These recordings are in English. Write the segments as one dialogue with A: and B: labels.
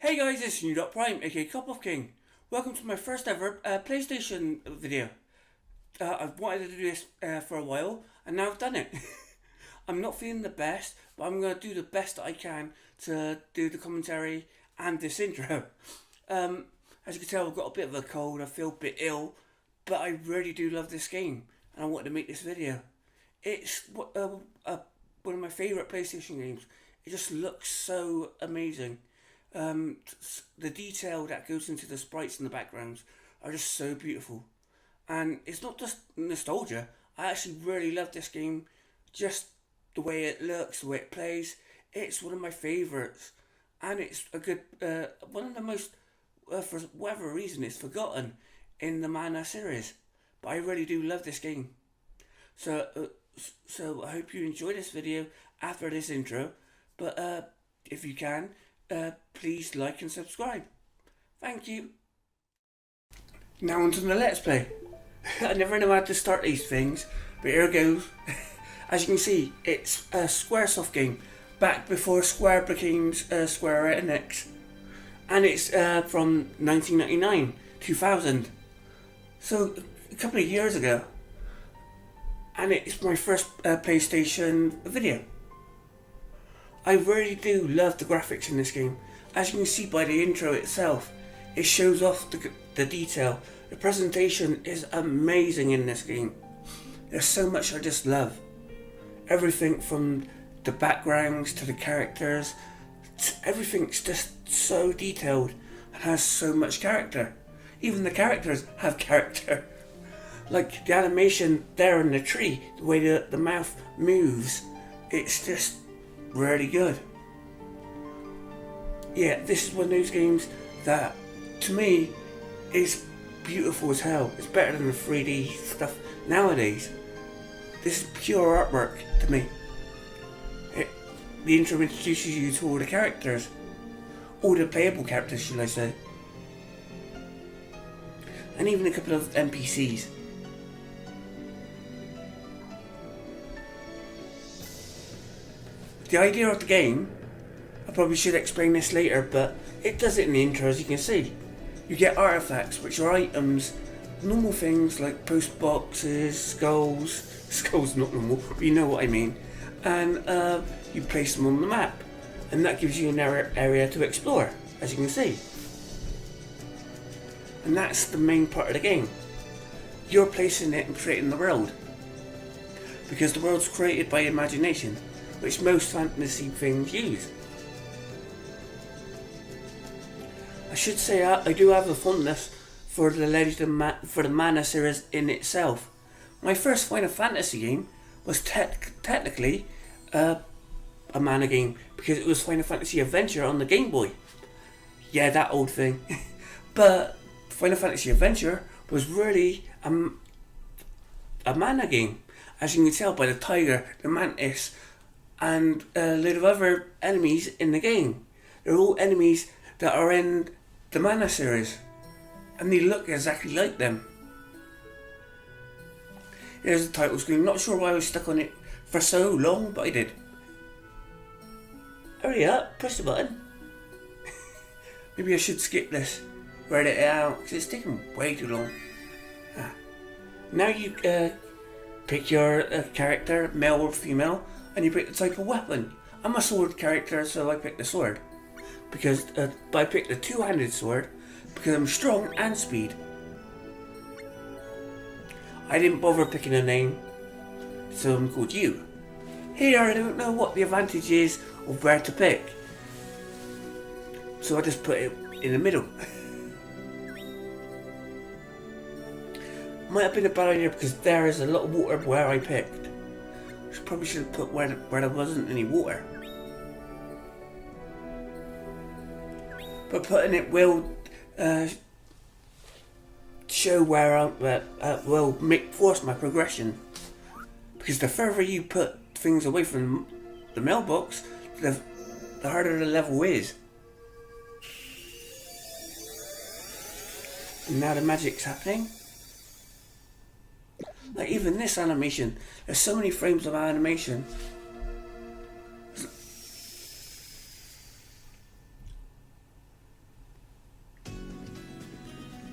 A: Hey guys, it's New.Prime, aka Cup of King. Welcome to my first ever PlayStation video. I've wanted to do this for a while, and now I've done it. I'm not feeling the best, but I'm going to do the best that I can to do the commentary and this intro. As you can tell, I've got a bit of a cold, I feel a bit ill, but I really do love this game, and I wanted to make this video. It's one of my favourite PlayStation games. It just looks so amazing. The detail that goes into the sprites and the backgrounds are just so beautiful, and it's not just nostalgia. I actually really love this game, just the way it looks, the way it plays. It's one of my favourites, and it's a good one of the most for whatever reason it's forgotten in the Mana series, but I really do love this game. So I hope you enjoy this video after this intro, but if you can, please like and subscribe. Thank you. Now onto the Let's Play. I never know how to start these things, but here goes. As you can see, it's a Squaresoft game, back before Square became Square Enix. And it's from 1999, 2000. So, a couple of years ago. And it's my first PlayStation video. I really do love the graphics in this game. As you can see by the intro itself, it shows off the detail. The presentation is amazing in this game. There's so much I just love. Everything from the backgrounds to the characters, everything's just so detailed and has so much character. Even the characters have character. Like the animation there in the tree, the way the mouth moves, it's just really good. Yeah, this is one of those games that, to me, is beautiful as hell. It's better than the 3D stuff nowadays. This is pure artwork to me. The intro introduces you to all the characters. All the playable characters, should I say. And even a couple of NPCs. The idea of the game, I probably should explain this later, but it does it in the intro, as you can see. You get artifacts, which are items, normal things like post boxes, skulls. Skulls not normal, but you know what I mean. And you place them on the map, and that gives you an area to explore, as you can see. And that's the main part of the game. You're placing it and creating the world, because the world's created by imagination, which most fantasy things use. I should say I do have a fondness for the for the Mana series in itself. My first Final Fantasy game was technically a Mana game, because it was Final Fantasy Adventure on the Game Boy. Yeah, that old thing. But Final Fantasy Adventure was really a Mana game, as you can tell by the tiger, the mantis, and a load of other enemies in the game. They're all enemies that are in the Mana series, and they look exactly like them. Here's the title screen. Not sure why I was stuck on it for so long, but I did. Hurry up, press the button. Maybe I should skip this, read it out, because it's taking way too long. Now you pick your character, male or female, and you pick the type of weapon. I'm a sword character, so I picked the sword. But I picked the two-handed sword because I'm strong and speed. I didn't bother picking a name, so I'm called you. Here I don't know what the advantage is of where to pick, so I just put it in the middle. Might have been a bad idea because there is a lot of water where I picked. Probably should have put where there wasn't any water. But putting it will show where I will force my progression. Because the further you put things away from the mailbox, the harder the level is. And now the magic's happening. Like even this animation, there's so many frames of animation.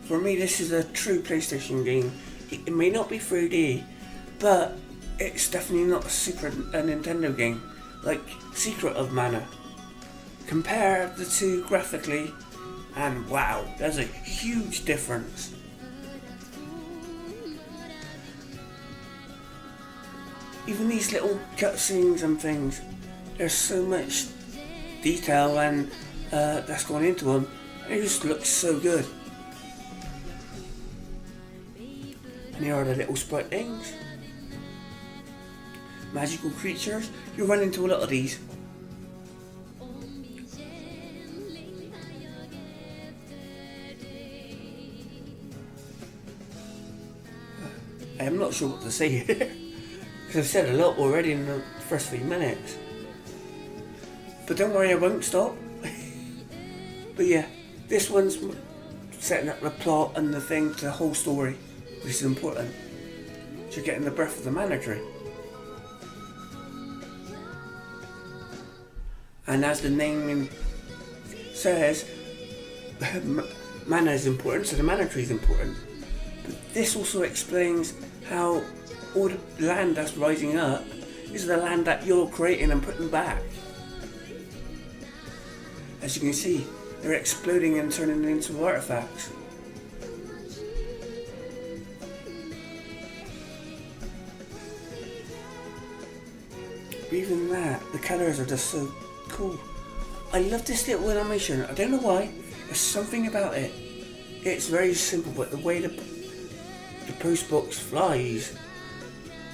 A: For me, this is a true PlayStation game. It may not be 3D, but it's definitely not a Nintendo game like Secret of Mana. Compare the two graphically, and wow, there's a huge difference. Even these little cutscenes and things, there's so much detail and that's gone into them. It just looks so good. And here are the little sprite things. Magical creatures. You run into a lot of these. I'm not sure what to say here. Because I've said a lot already in the first 3 minutes. But don't worry, I won't stop. But yeah, this one's setting up the plot and the thing to the whole story, which is important. So you're getting the breath of the mana tree. And as the name says, mana is important, so the mana tree is important. But this also explains how all the land that's rising up is the land that you're creating and putting back. As you can see, they're exploding and turning into artifacts. But even that, the colours are just so cool. I love this little animation. I don't know why. There's something about it. It's very simple, but the way the post box flies,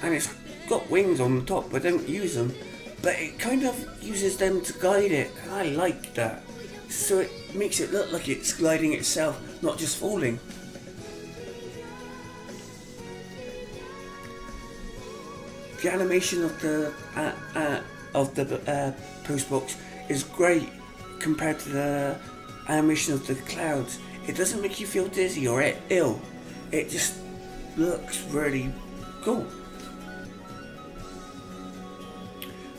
A: and it's got wings on the top, but don't use them. But it kind of uses them to guide it, and I like that. So it makes it look like it's gliding itself, not just falling. The animation of the post box is great compared to the animation of the clouds. It doesn't make you feel dizzy or ill. It just looks really cool.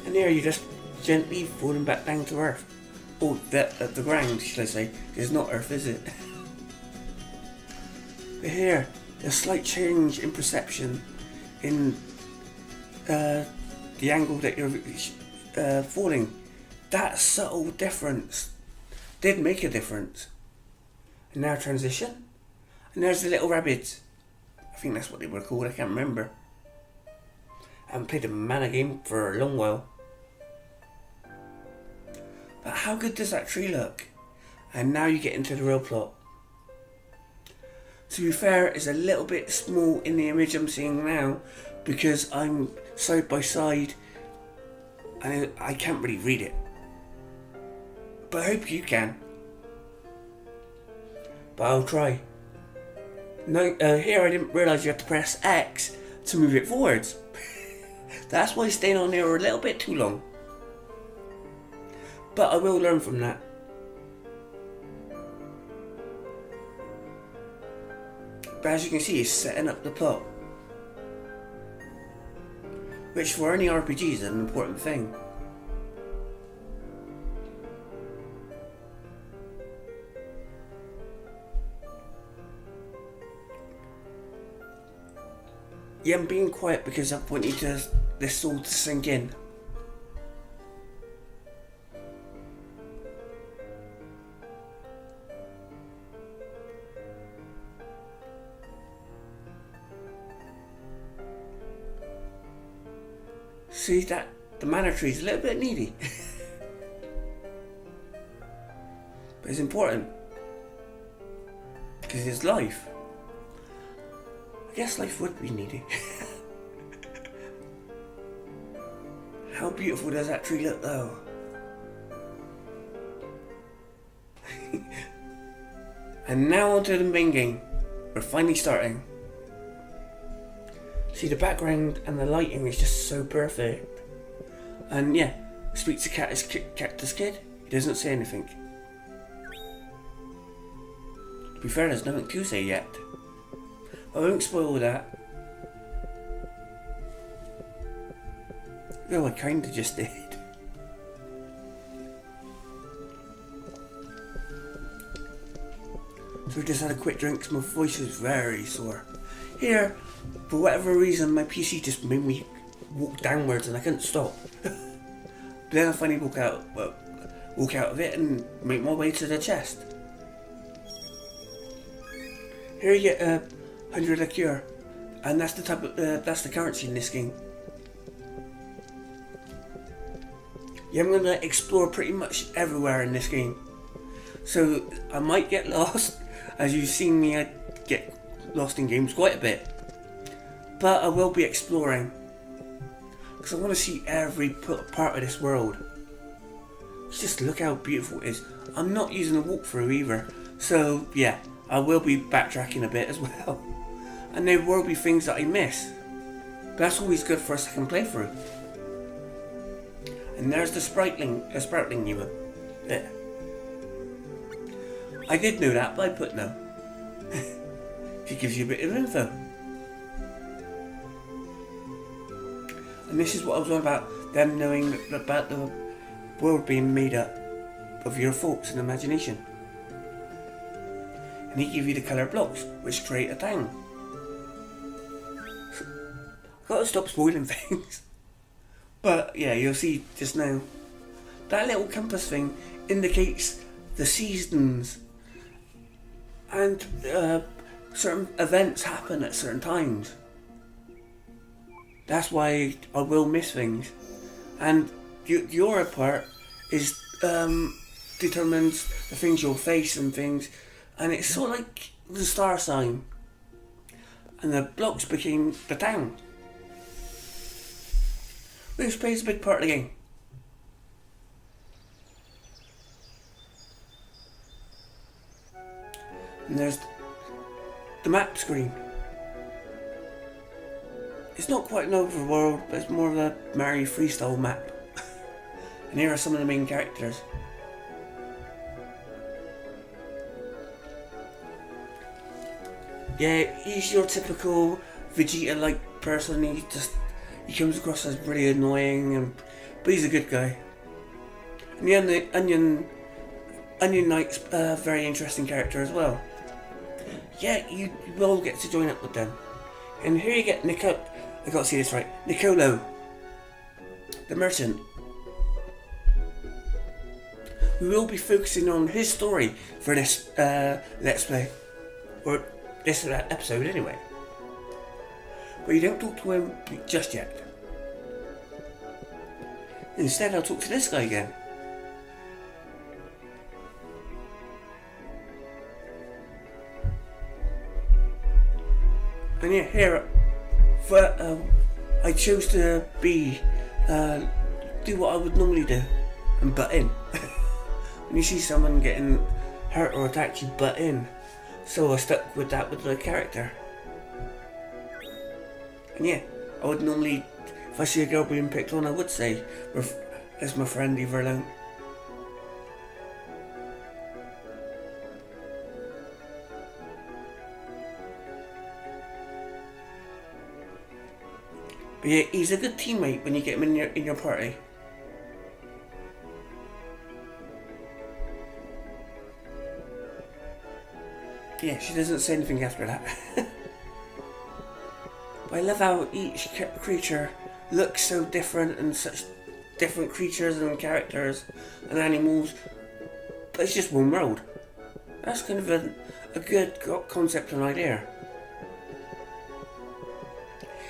A: And here you're just gently falling back down to earth. Oh, the ground, should I say. It's not earth, is it? But here, there's a slight change in perception in the angle that you're falling. That subtle difference did make a difference. And now transition. And there's the little rabbits. I think that's what they were called, I can't remember. I haven't played a Mana game for a long while. But how good does that tree look? And now you get into the real plot. To be fair, it's a little bit small in the image I'm seeing now because I'm side by side and I can't really read it. But I hope you can. But I'll try. No, here I didn't realise you have to press X to move it forwards. That's why it's staying on there a little bit too long. But I will learn from that. But as you can see, it's setting up the plot. Which for any RPG is an important thing. Yeah, I'm being quiet because I want you to this all to sink in. See that the mana tree is a little bit needy. But it's important. Because it's life. I guess life would be needy. How beautiful does that tree look though? And now onto the main game. We're finally starting. See, the background and the lighting is just so perfect. And yeah, speak to Cactus Kid. He doesn't say anything. To be fair, there's nothing to say yet. I won't spoil that. No, I kinda just did. So I just had a quick drink because my voice is very sore. Here, for whatever reason, my PC just made me walk downwards and I couldn't stop. But then I finally walk out of it and make my way to the chest. Here you get 100 liqueur, and that's the type of that's the currency in this game. Yeah, I'm gonna explore pretty much everywhere in this game, so I might get lost. As you've seen me, I get lost in games quite a bit, but I will be exploring because I want to see every part of this world. Just look how beautiful it is. I'm not using a walkthrough either, so yeah, I will be backtracking a bit as well. And there will be things that I miss. But that's always good for a second playthrough. And there's the Sproutling you were. Yeah. I did know that, but I put no. It gives you a bit of info. And this is what I was on about, them knowing about the world being made up of your thoughts and imagination. And he give you the colour blocks, which create a town. I've got to stop spoiling things. But yeah, you'll see just now. That little compass thing indicates the seasons. And certain events happen at certain times. That's why I will miss things. And your part is determines the things you'll face and things. And it's sort of like the star sign. And the blocks became the town. Which plays a big part of the game. And there's the map screen. It's not quite an overworld, but it's more of a Mario freestyle map. And here are some of the main characters. Yeah, he's your typical Vegeta-like person. He comes across as really annoying, but he's a good guy. And the Onion Knight's a very interesting character as well. Yeah, you will get to join up with them. And here you get Niccolo. I gotta see this right. Niccolo, the merchant. We will be focusing on his story for this Let's Play. Or this episode anyway. But you don't talk to him just yet. Instead, I'll talk to this guy again. And yeah, here, I chose to do what I would normally do, and butt in. When you see someone getting hurt or attacked, you butt in. So I stuck with that with the character. And yeah, I would normally, if I see a girl being picked on, I would say, "It's my friend, leave her alone." But yeah, he's a good teammate when you get him in your party. Yeah, she doesn't say anything after that. But I love how each creature looks so different, and such different creatures and characters and animals. But it's just one world. That's kind of a good concept and idea.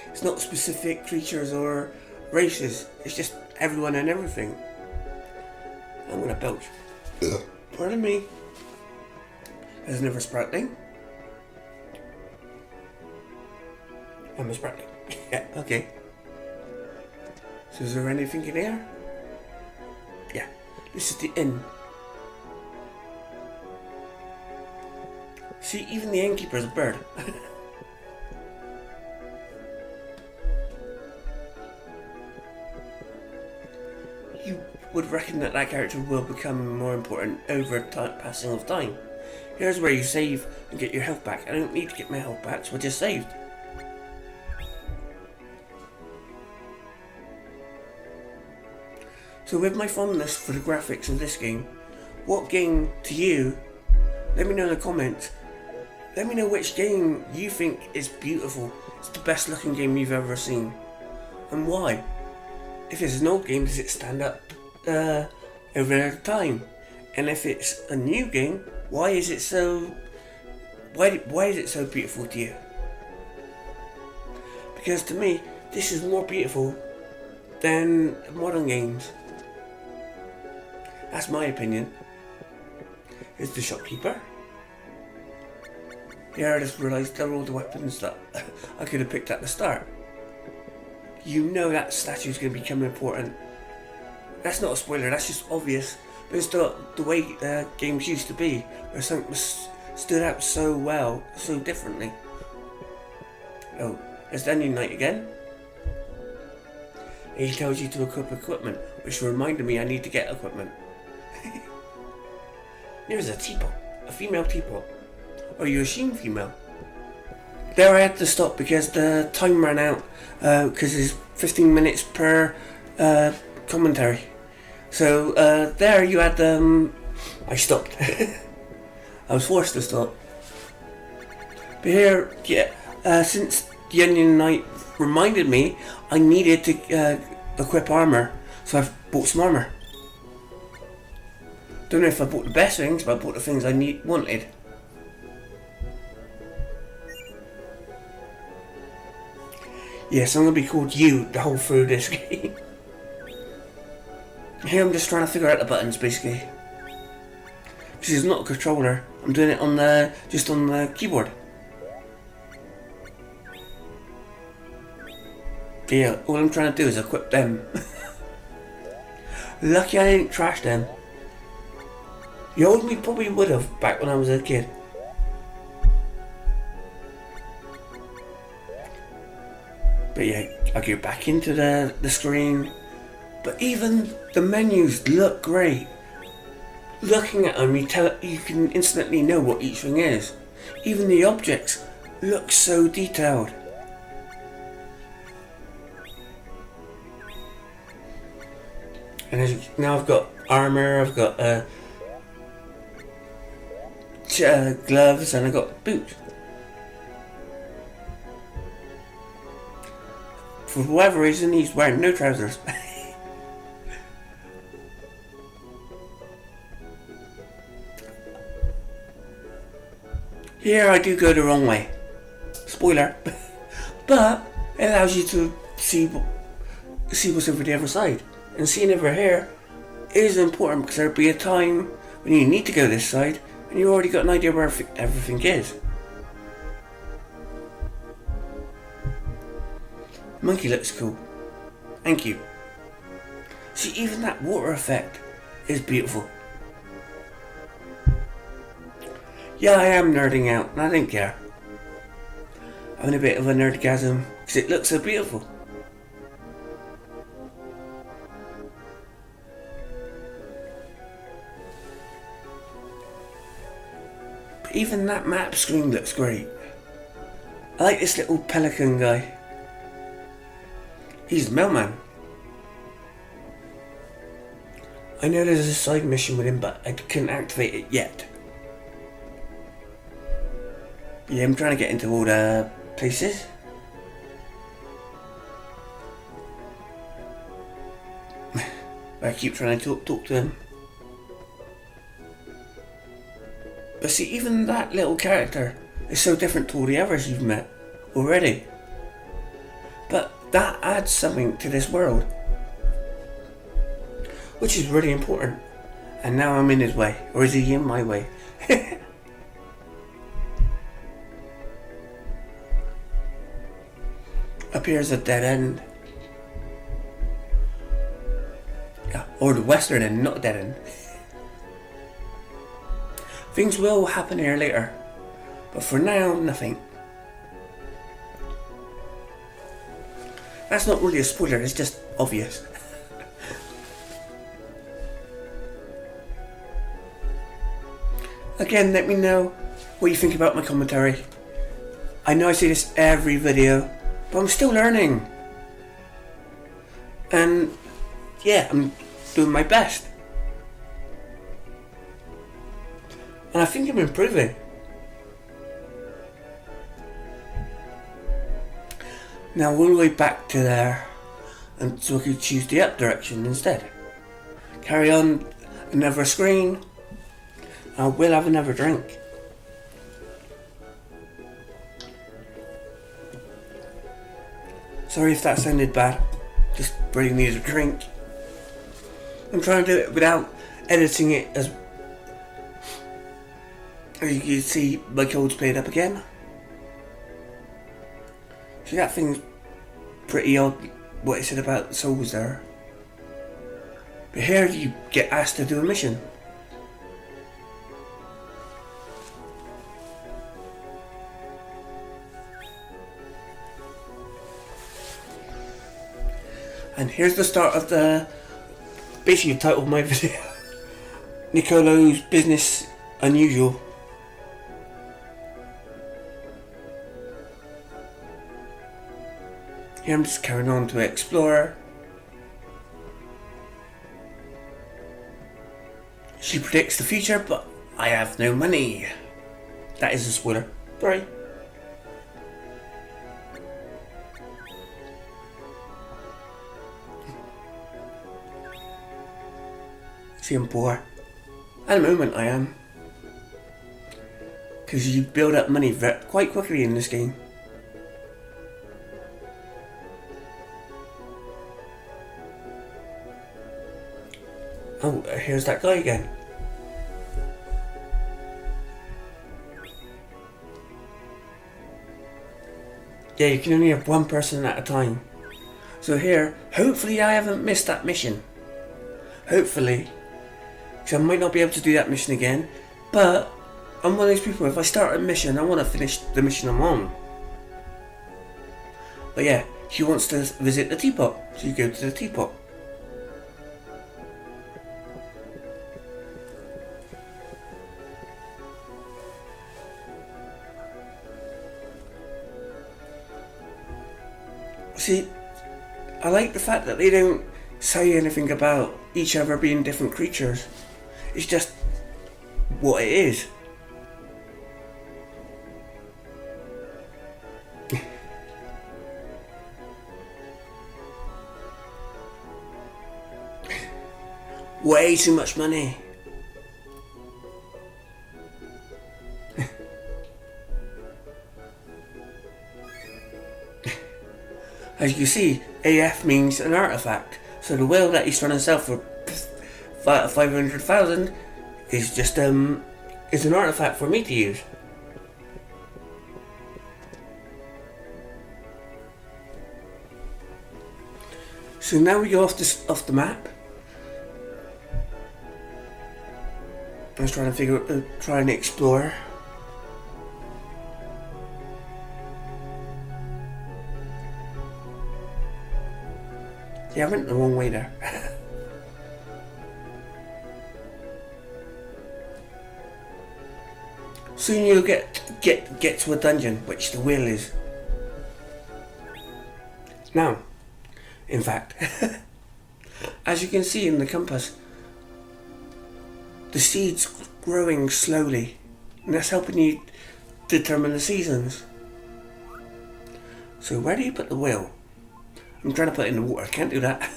A: It's not specific creatures or races. It's just everyone and everything. I'm gonna belch. Pardon me. There's never Sproutling. I'm a Sproutling. Yeah, okay. So is there anything in here? Yeah, this is the inn. See, even the innkeeper is a bird. You would reckon that character will become more important over passing of time. Here's where you save and get your health back. I don't need to get my health back, so I just saved. So with my fondness for the graphics of this game, what game to you, let me know in the comments, Let me know which game you think is beautiful. It's the best looking game you've ever seen. And why? If it's an old game, does it stand up over time? And if it's a new game, why is it so beautiful to you? Because to me, this is more beautiful than modern games. That's my opinion. Here's the shopkeeper. Yeah, I just realised they're all the weapons that I could have picked at the start. You know that statue's going to become important. That's not a spoiler, that's just obvious. But it's the way games used to be, where something stood out so well, so differently. Oh, there's the Onion Knight again. And he tells you to equip equipment, which reminded me I need to get equipment. There's a teapot, a female teapot. Are you a sheen female? There I had to stop because the time ran out, because it's 15 minutes per commentary. So there you had I stopped. I was forced to stop. But here, yeah, since the Onion Knight reminded me I needed to equip armor, so I've bought some armor. Don't know if I bought the best things, but I bought the things I wanted. Yes, I'm going to be called you the whole through this game. Here I'm just trying to figure out the buttons basically. This is not a controller, I'm doing it on just on the keyboard. Yeah, all I'm trying to do is equip them. Lucky I didn't trash them. The old me probably would have back when I was a kid. But yeah, I go back into the screen. But even the menus look great. Looking at them, you can instantly know what each thing is. Even the objects look so detailed. And now I've got armor, I've got gloves, and I've got boots. For whatever reason, he's wearing no trousers. Here I do go the wrong way. Spoiler. But it allows you to see what's over the other side. And seeing over here is important because there'll be a time when you need to go this side and you've already got an idea where everything is. Monkey looks cool. Thank you. See, even that water effect is beautiful. Yeah, I am nerding out and I don't care. Having a bit of a nerdgasm because it looks so beautiful. But even that map screen looks great. I like this little pelican guy. He's the mailman. I know there's a side mission with him, but I couldn't activate it yet. Yeah, I'm trying to get into all the places. I keep trying to talk to him. But see, even that little character is so different to all the others you've met already. But that adds something to this world, which is really important. And now I'm in his way, or is he in my way? Up here's a dead end. Yeah, or the western end, not a dead end. Things will happen here later, but for now, nothing. That's not really a spoiler, it's just obvious. Again, let me know what you think about my commentary. I know I say this every video, but I'm still learning. And yeah, I'm doing my best. And I think I'm improving. Now all the way back to there, and so I could choose the up direction instead. Carry on another screen. I will have another drink. Sorry if that sounded bad. Just really need a drink. I'm trying to do it without editing it as you can see my cold's played up again. See, that thing's pretty odd what it said about the souls there. But here you get asked to do a mission. And here's the start of basically the title of my video. Niccolo's Business Unusual. Here I'm just carrying on to explore. She predicts the future, but I have no money. That is a spoiler. Sorry. See, I'm poor. At the moment I am. Because you build up money quite quickly in this game. Oh, here's that guy again. Yeah, you can only have one person at a time. So here, hopefully I haven't missed that mission. Hopefully. Because I might not be able to do that mission again. But I'm one of those people, if I start a mission, I want to finish the mission I'm on. But yeah, she wants to visit the teapot. So you go to the teapot. See, I like the fact that they don't say anything about each other being different creatures. It's just what it is. Way too much money. As you can see, AF means an artifact. So the whale that he's trying to sell for 500,000 is just is an artifact for me to use. So now we go off the map. I was trying to try and explore. Yeah, I went the wrong way there. Soon you'll get to a dungeon, which the wheel is. Now, in fact, as you can see in the compass, the seed's growing slowly, and that's helping you determine the seasons. So where do you put the wheel? I'm trying to put it in the water, I can't do that.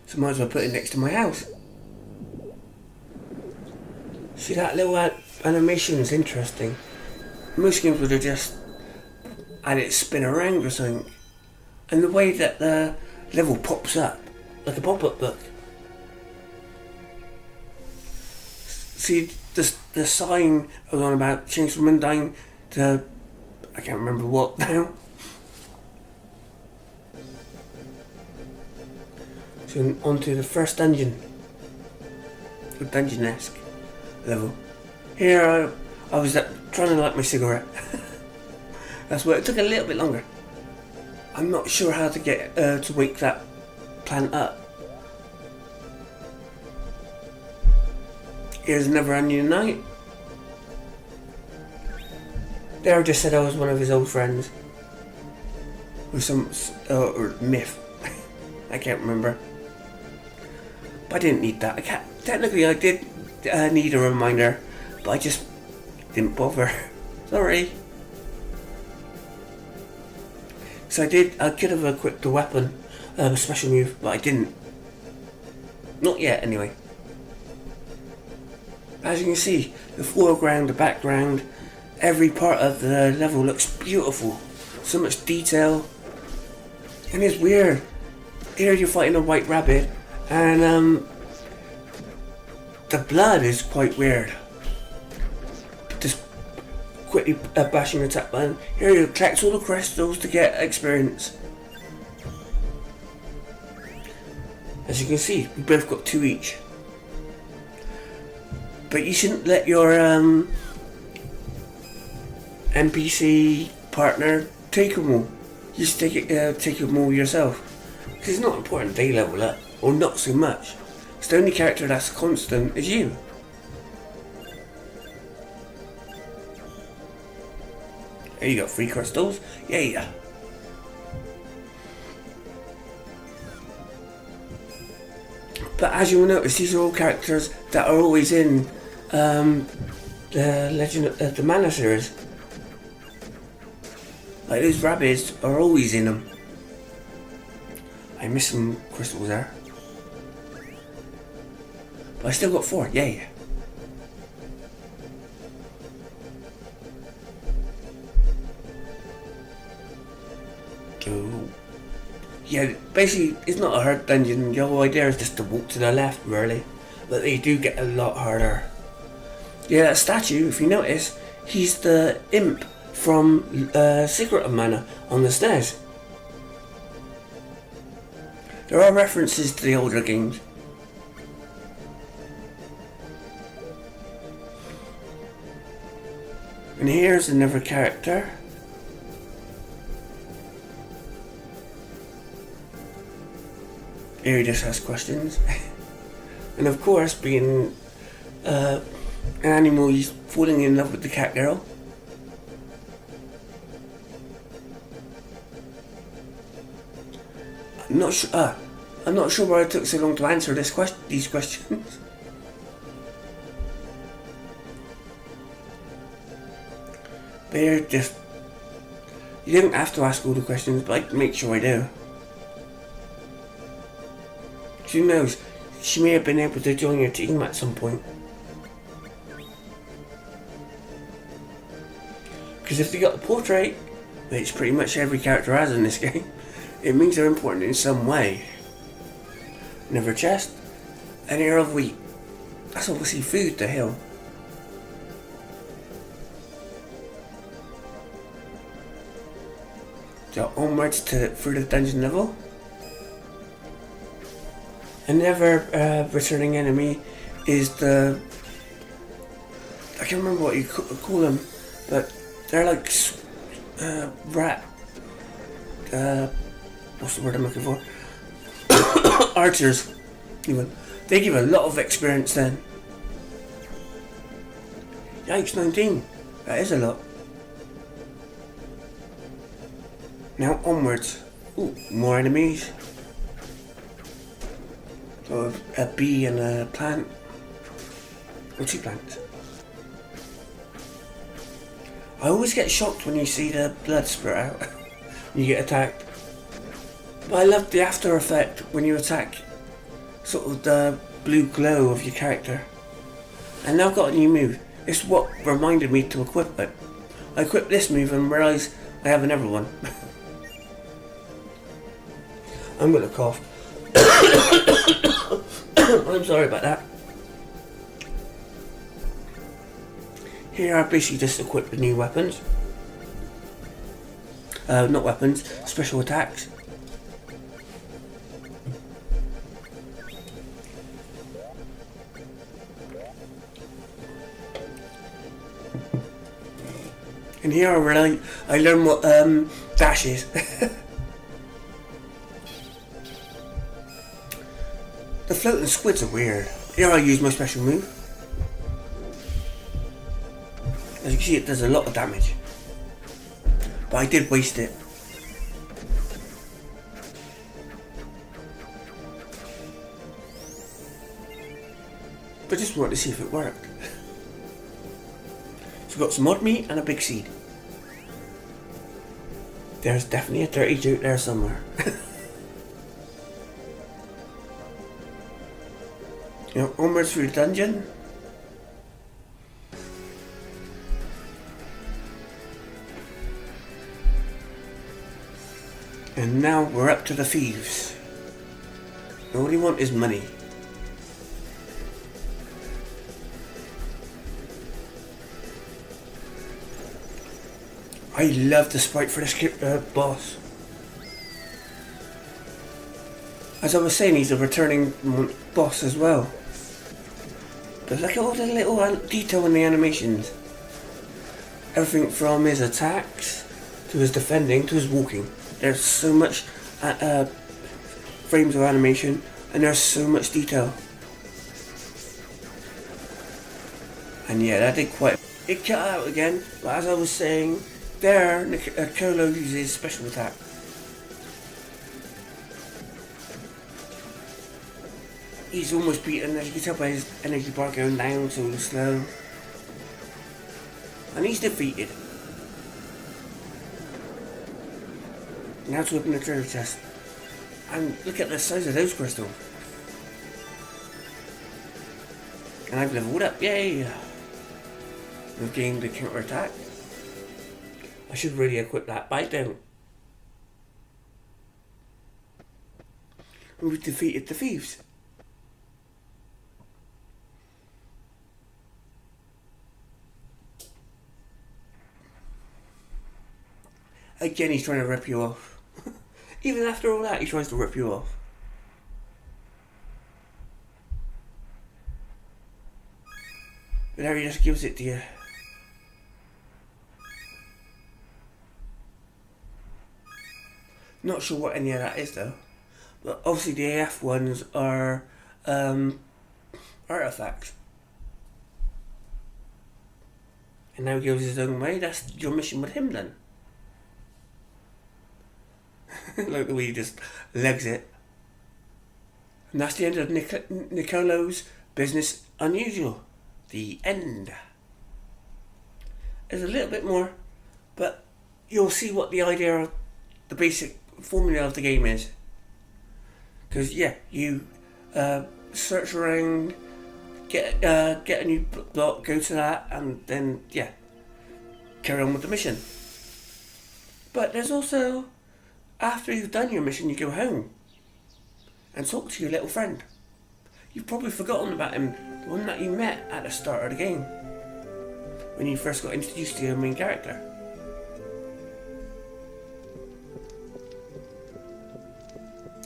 A: So might as well put it next to my house. See, that little animation is interesting. Most games would have just had it spin around or something. And the way that the level pops up, like a pop-up book. See, the sign I was on about changed from mundane to, I can't remember what now. So on to the first dungeon. The dungeon-esque level. Here I was trying to light my cigarette. That's why it took a little bit longer. I'm not sure how to get to wake that plant up. Here's another onion night. There just said I was one of his old friends. Or some or myth. I can't remember. But I didn't need that. Technically I did need a reminder, but I just didn't bother. Sorry. So I could have equipped the weapon, special move, but I didn't. Not yet, anyway. As you can see, the foreground, the background, every part of the level looks beautiful. So much detail. And it's weird. Here you're fighting a white rabbit, and the blood is quite weird. Just quickly bashing the attack button. Here you collect all the crystals to get experience. As you can see, we both got 2 each. But you shouldn't let your NPC partner take them all. You should take them all yourself. Because it's not important they level up, or not so much. It's the only character that's constant is you. Here you got 3 crystals. Yeah. But as you will notice, these are all characters that are always in the Legend of the Mana series. Like those rabbits are always in them. I missed some crystals there. But I still got 4, yay. Oh. Yeah, basically it's not a hard dungeon. The whole idea is just to walk to the left, really. But they do get a lot harder. Yeah, that statue, if you notice, he's the imp from Secret of Mana on the stairs. There are references to the older games. And here's another character. Here he just asks questions. And of course, being an animal, he's falling in love with the cat girl. I'm not sure why it took so long to answer these questions. But here, you don't have to ask all the questions, but I make sure I do. Who knows? She may have been able to join your team at some point. Because if they got the portrait, which pretty much every character has in this game, it means they're important in some way. Another chest, an ear of wheat. That's obviously food to Hill. So onwards through the dungeon level. Another returning enemy is the... I can't remember what you call them, but they're like rat... what's the word I'm looking for? Archers. Even. They give a lot of experience then. Yikes, 19. That is a lot. Now onwards. Ooh, more enemies. So a bee and a plant. Or 2 plants. I always get shocked when you see the blood spurt out. When you get attacked. But I love the after effect when you attack. Sort of the blue glow of your character. And now I've got a new move. It's what reminded me to equip it. I equipped this move and realised I have another one. I'm gonna cough. I'm sorry about that. Here I basically just equipped the new weapons. Not weapons, special attacks. And here I learn what dash is. The floating squids are weird. Here I use my special move. As you can see, it does a lot of damage. But I did waste it. But just wanted to see if it worked. So we've got some odd meat and a big seed. There's definitely a dirty joke there somewhere. You know, onwards through the dungeon. And now we're up to the thieves. All they want is money. I love the sprite for this boss. As I was saying, he's a returning boss as well. But look at all the little detail in the animations. Everything from his attacks, to his defending, to his walking. There's so much frames of animation, and there's so much detail. And yeah, that did quite... It cut out again, but as I was saying, there, Niccolo uses special attack. He's almost beaten, as you can tell by his energy bar going down so slow. And he's defeated. Now to open the treasure chest. And look at the size of those crystals. And I've leveled up, yay! We've gained the counter attack. I should really equip that, but I don't. And we've defeated the thieves. Again, he's trying to rip you off. Even after all that, he tries to rip you off. But now he just gives it to you. Not sure what any of that is though. But obviously the AF ones are artifacts. And now he goes his own way. That's your mission with him then. Like the way he just legs it. And that's the end of Niccolo's Business Unusual. The end. There's a little bit more, but you'll see what the idea of the basic formula of the game is. Because yeah, you search around, get a new block, go to that, and then yeah, carry on with the mission. But there's also, after you've done your mission, you go home and talk to your little friend. You've probably forgotten about him, the one that you met at the start of the game, when you first got introduced to your main character.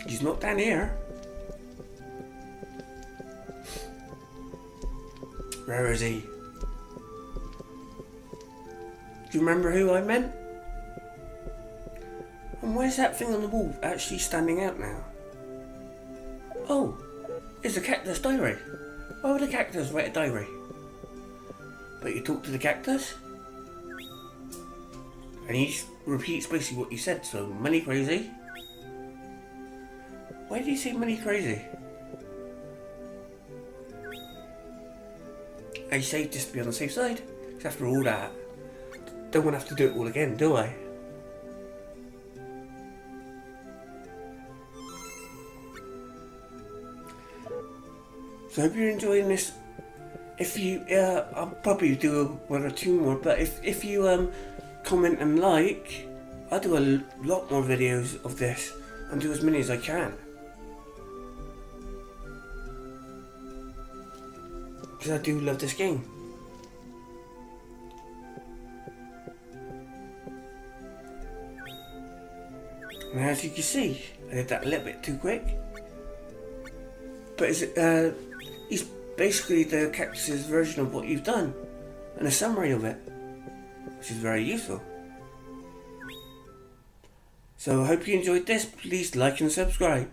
A: He's not down here. Where is he? Do you remember who I meant? And why is that thing on the wall actually standing out now? Oh, it's a cactus diary. Why would a cactus write a diary? But you talk to the cactus? And he repeats basically what you said, so money crazy. Why did you say money crazy? I say just to be on the safe side. Because after all that, don't want to have to do it all again, do I? So I hope you're enjoying this. If you, I'll probably do one or two more, but if you comment and like, I'll do a lot more videos of this and do as many as I can. Because I do love this game. And as you can see, I did that a little bit too quick. But it's basically the cactus's version of what you've done, and a summary of it, which is very useful. So I hope you enjoyed this. Please like and subscribe.